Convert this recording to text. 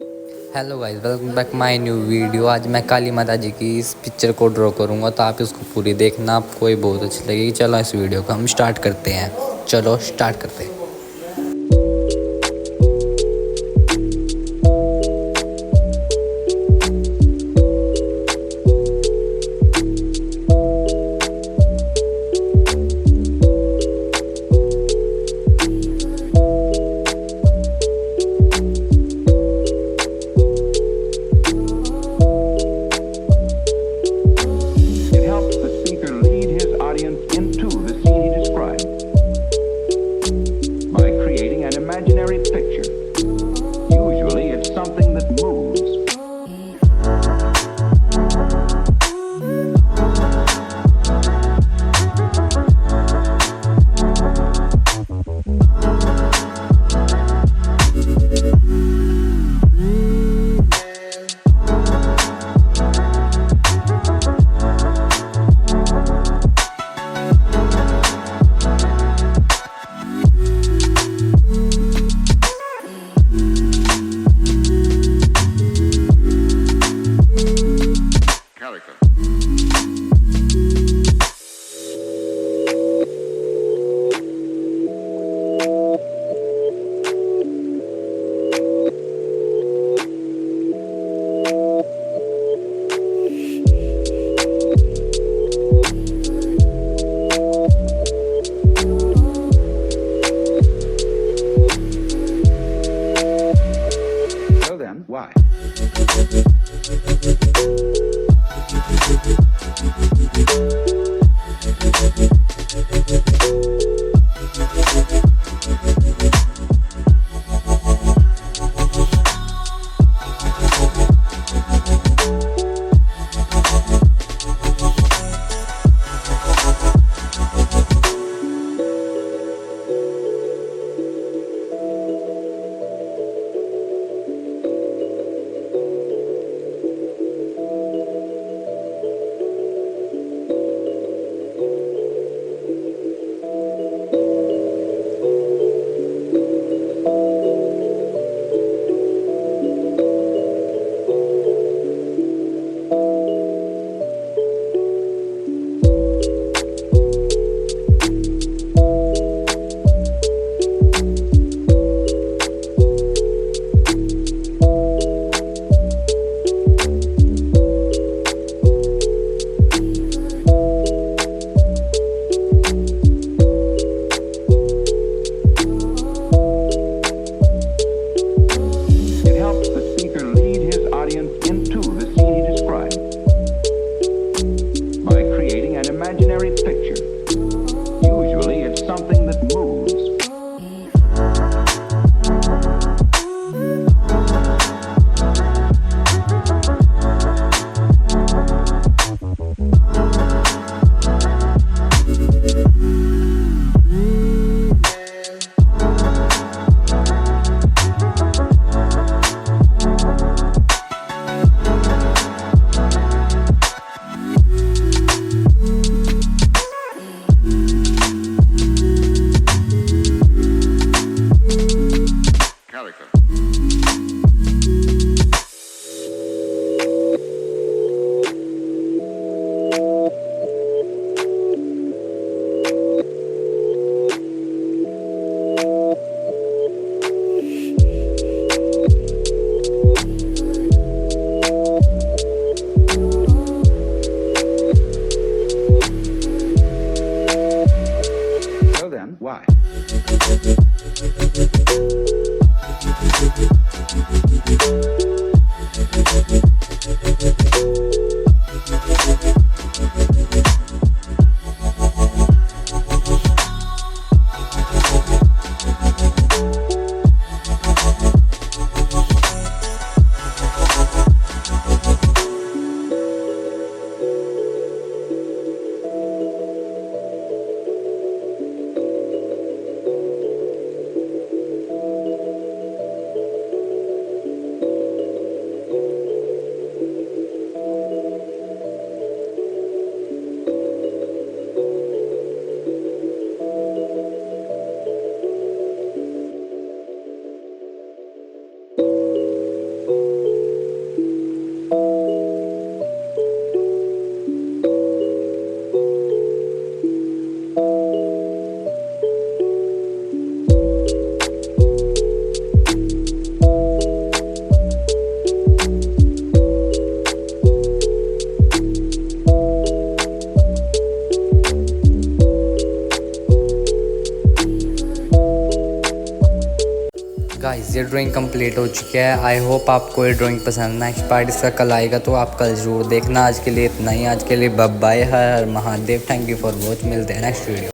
Hello guys, welcome back my new video. आज मैं काली माता जी की इस पिक्चर को ड्रॉ करूंगा, तो आप इसको पूरी देखना, आपको ये बहुत अच्छी लगेगी। चलो इस वीडियो को हम स्टार्ट करते हैं। चलो स्टार्ट करते हैं। It helps the speaker lead his audience into the scene he described by creating an imaginary picture. Usually, it's something that moves. Character. So then, why? Guys ये ड्राइंग कंप्लीट हो चुकी है। I hope आपको ये drawing पसंद। Next part इसका कल आएगा तो आप कल जरूर देखना। आज के लिए इतना ही। आज के लिए बाय बाय। हर हर Mahadev. Thank you for watch. मिलते हैं नेक्स्ट वीडियो।